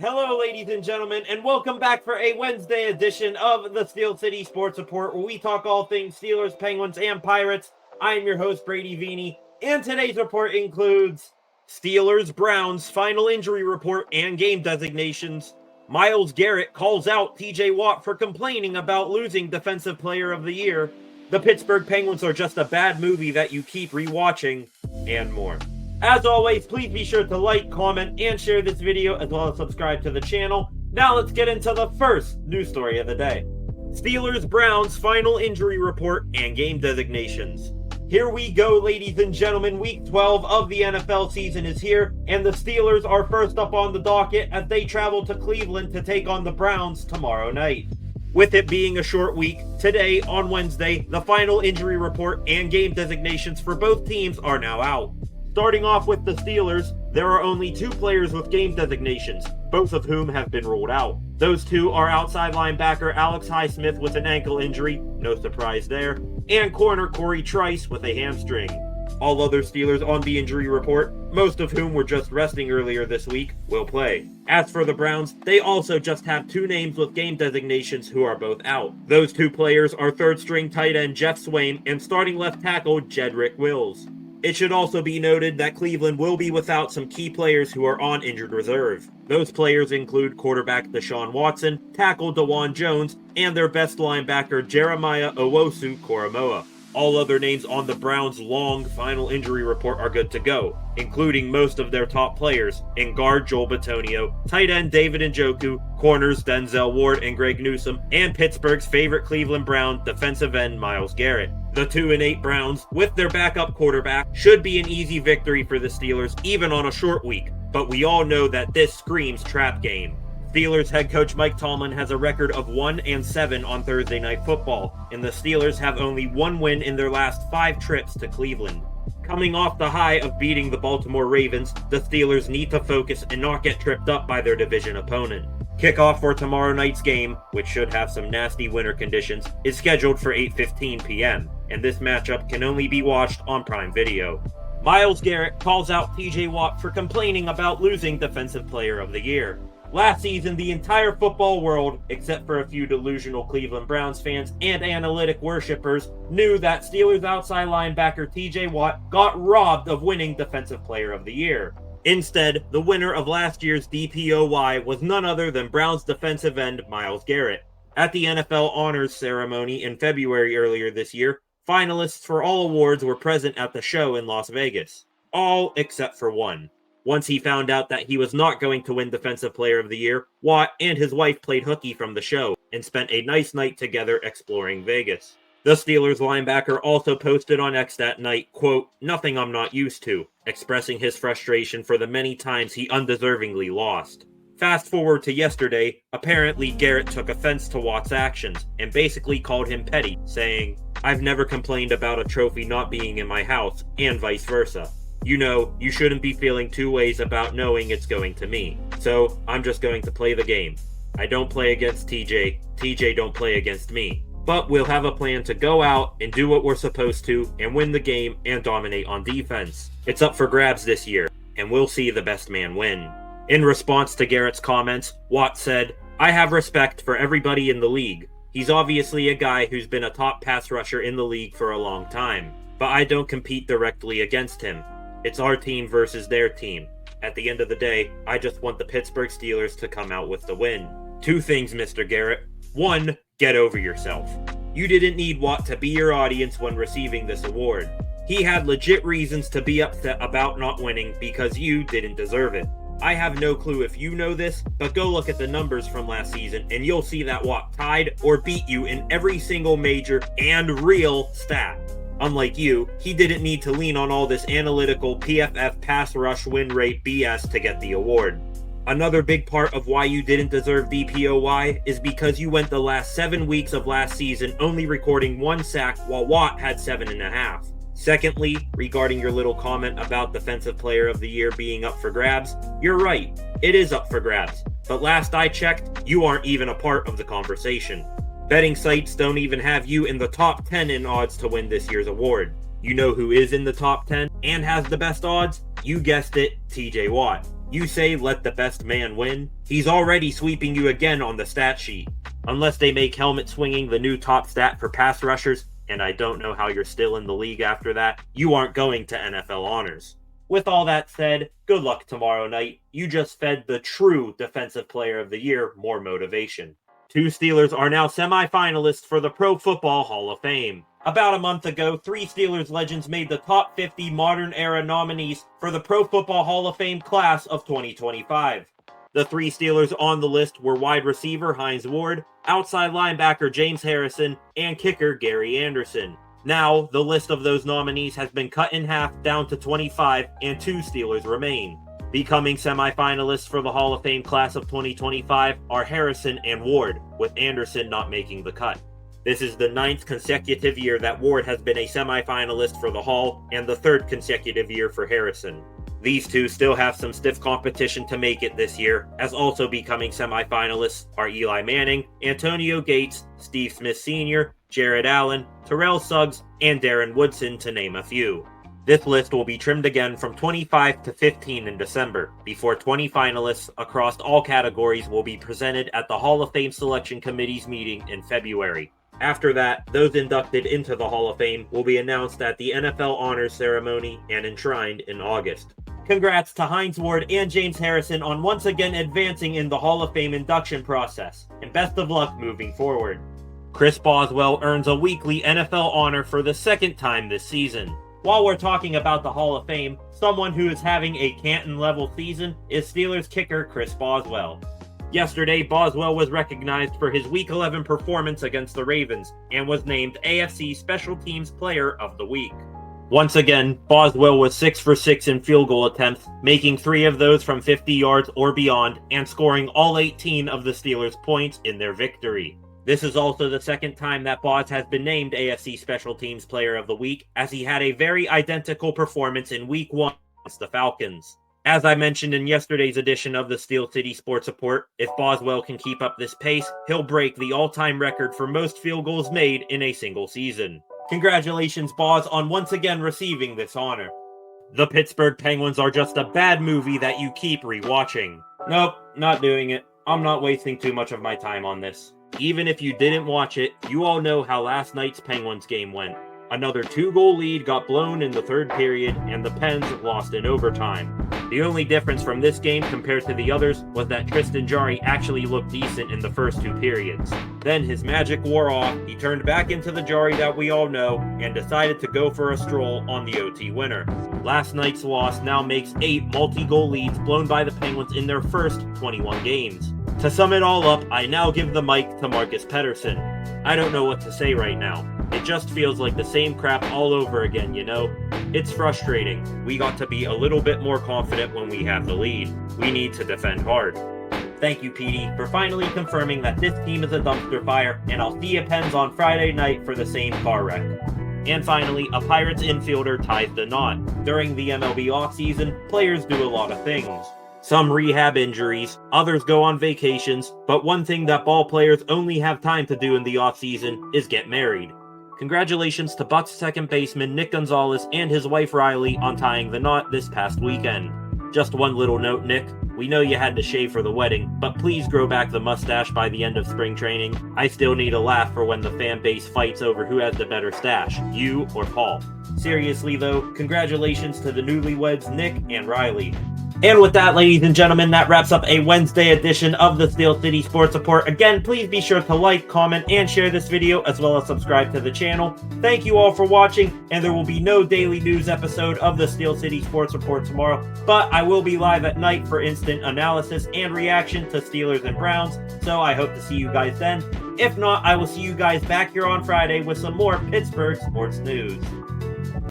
Hello, ladies and gentlemen, and welcome back for a Wednesday edition of the Steel City Sports Report, where we talk all things Steelers, Penguins, and Pirates. I am your host, Brady Vini, and today's report includes Steelers-Browns final injury report and game designations. Myles Garrett calls out T.J. Watt for complaining about losing Defensive Player of the Year. The Pittsburgh Penguins are just a bad movie that you keep rewatching, and more. As always, please be sure to like, comment, and share this video, as well as subscribe to the channel. Now let's get into the first news story of the day. Steelers-Browns final injury report and game designations. Here we go, ladies and gentlemen. Week 12 of the NFL season is here, and the Steelers are first up on the docket as they travel to Cleveland to take on the Browns tomorrow night. With it being a short week, today, on Wednesday, the final injury report and game designations for both teams are now out. Starting off with the Steelers, there are only two players with game designations, both of whom have been ruled out. Those two are outside linebacker Alex Highsmith with an ankle injury, no surprise there, and corner Corey Trice with a hamstring. All other Steelers on the injury report, most of whom were just resting earlier this week, will play. As for the Browns, they also just have two names with game designations who are both out. Those two players are third-string tight end Jeff Swaim and starting left tackle Jedrick Wills. It should also be noted that Cleveland will be without some key players who are on injured reserve. Those players include quarterback Deshaun Watson, tackle DeJuan Jones, and their best linebacker Jeremiah Owusu-Koramoah. All other names on the Browns' long final injury report are good to go, including most of their top players in guard Joel Bitonio, tight end David Njoku, corners Denzel Ward and Greg Newsome, and Pittsburgh's favorite Cleveland Brown defensive end Myles Garrett. The 2-8 Browns, with their backup quarterback, should be an easy victory for the Steelers even on a short week, but we all know that this screams trap game. Steelers head coach Mike Tomlin has a record of 1-7 on Thursday Night Football, and the Steelers have only one win in their last 5 trips to Cleveland. Coming off the high of beating the Baltimore Ravens, the Steelers need to focus and not get tripped up by their division opponent. Kickoff for tomorrow night's game, which should have some nasty winter conditions, is scheduled for 8:15 p.m., and this matchup can only be watched on Prime Video. Myles Garrett calls out T.J. Watt for complaining about losing Defensive Player of the Year. Last season, the entire football world, except for a few delusional Cleveland Browns fans and analytic worshippers, knew that Steelers outside linebacker T.J. Watt got robbed of winning Defensive Player of the Year. Instead, the winner of last year's DPOY was none other than Browns defensive end Myles Garrett. At the NFL Honors Ceremony in February earlier this year, finalists for all awards were present at the show in Las Vegas. All except for one. Once he found out that he was not going to win Defensive Player of the Year, Watt and his wife played hooky from the show and spent a nice night together exploring Vegas. The Steelers linebacker also posted on X that night, quote, "Nothing I'm not used to," expressing his frustration for the many times he undeservingly lost. Fast forward to yesterday, apparently Garrett took offense to Watt's actions and basically called him petty, saying, "I've never complained about a trophy not being in my house, and vice versa. You know, you shouldn't be feeling two ways about knowing it's going to me. So, I'm just going to play the game. I don't play against TJ, TJ don't play against me. But we'll have a plan to go out and do what we're supposed to and win the game and dominate on defense. It's up for grabs this year, and we'll see the best man win." In response to Garrett's comments, Watt said, "I have respect for everybody in the league. He's obviously a guy who's been a top pass rusher in the league for a long time. But I don't compete directly against him. It's our team versus their team. At the end of the day, I just want the Pittsburgh Steelers to come out with the win. Two things, Mr. Garrett. One, get over yourself. You didn't need Watt to be your audience when receiving this award. He had legit reasons to be upset about not winning because you didn't deserve it. I have no clue if you know this, but go look at the numbers from last season and you'll see that Watt tied or beat you in every single major and real stat. Unlike you, he didn't need to lean on all this analytical PFF pass rush win rate BS to get the award. Another big part of why you didn't deserve DPOY is because you went the last 7 weeks of last season only recording 1 sack while Watt had 7.5. Secondly, regarding your little comment about Defensive Player of the Year being up for grabs, you're right, it is up for grabs. But last I checked, you aren't even a part of the conversation. Betting sites don't even have you in the top 10 in odds to win this year's award. You know who is in the top 10 and has the best odds? You guessed it, TJ Watt. You say let the best man win? He's already sweeping you again on the stat sheet. Unless they make helmet swinging the new top stat for pass rushers, and I don't know how you're still in the league after that, you aren't going to NFL honors. With all that said, good luck tomorrow night. You just fed the true Defensive Player of the Year more motivation. 2 Steelers are now semi-finalists for the Pro Football Hall of Fame. About a month ago, 3 Steelers legends made the top 50 modern-era nominees for the Pro Football Hall of Fame class of 2025. The 3 Steelers on the list were wide receiver Hines Ward, outside linebacker James Harrison, and kicker Gary Anderson. Now, the list of those nominees has been cut in half down to 25, and 2 Steelers remain. Becoming semifinalists for the Hall of Fame class of 2025 are Harrison and Ward, with Anderson not making the cut. This is the 9th consecutive year that Ward has been a semifinalist for the Hall, and the 3rd consecutive year for Harrison. These 2 still have some stiff competition to make it this year, as also becoming semifinalists are Eli Manning, Antonio Gates, Steve Smith Sr., Jared Allen, Terrell Suggs, and Darren Woodson, to name a few. This list will be trimmed again from 25 to 15 in December, before 20 finalists across all categories will be presented at the Hall of Fame Selection Committee's meeting in February. After that, those inducted into the Hall of Fame will be announced at the NFL Honors Ceremony and enshrined in August. Congrats to Hines Ward and James Harrison on once again advancing in the Hall of Fame induction process, and best of luck moving forward. Chris Boswell earns a weekly NFL honor for the 2nd time this season. While we're talking about the Hall of Fame, someone who is having a Canton-level season is Steelers kicker Chris Boswell. Yesterday, Boswell was recognized for his Week 11 performance against the Ravens and was named AFC Special Teams Player of the Week. Once again, Boswell was 6 for 6 in field goal attempts, making 3 of those from 50 yards or beyond, and scoring all 18 of the Steelers' points in their victory. This is also the 2nd time that Boz has been named AFC Special Teams Player of the Week, as he had a very identical performance in Week 1 against the Falcons. As I mentioned in yesterday's edition of the Steel City Sports Report, if Boswell can keep up this pace, he'll break the all-time record for most field goals made in a single season. Congratulations, Boz, on once again receiving this honor. The Pittsburgh Penguins are just a bad movie that you keep rewatching. Nope, not doing it. I'm not wasting too much of my time on this. Even if you didn't watch it, you all know how last night's Penguins game went. Another 2-goal lead got blown in the 3rd period, and the Pens lost in overtime. The only difference from this game compared to the others was that Tristan Jarry actually looked decent in the first 2 periods. Then his magic wore off, he turned back into the Jarry that we all know, and decided to go for a stroll on the OT winner. Last night's loss now makes 8 multi-goal leads blown by the Penguins in their first 21 games. To sum it all up, I now give the mic to Marcus Pettersson. I don't know what to say right now. It just feels like the same crap all over again, you know? It's frustrating. We got to be a little bit more confident when we have the lead. We need to defend hard. Thank you, Petey, for finally confirming that this team is a dumpster fire, and I'll see you Pens on Friday night for the same car wreck. And finally, a Pirates infielder ties the knot. During the MLB offseason, players do a lot of things. Some rehab injuries, others go on vacations, but one thing that ball players only have time to do in the offseason is get married. Congratulations to Bucks second baseman Nick Gonzalez and his wife Riley on tying the knot this past weekend. Just one little note, Nick. We know you had to shave for the wedding, but please grow back the mustache by the end of spring training. I still need a laugh for when the fan base fights over who has the better stash, you or Paul. Seriously though, congratulations to the newlyweds Nick and Riley. And with that, ladies and gentlemen, that wraps up a Wednesday edition of the Steel City Sports Report. Again, please be sure to like, comment, and share this video, as well as subscribe to the channel. Thank you all for watching, and there will be no daily news episode of the Steel City Sports Report tomorrow, but I will be live at night for instant analysis and reaction to Steelers and Browns, so I hope to see you guys then. If not, I will see you guys back here on Friday with some more Pittsburgh sports news.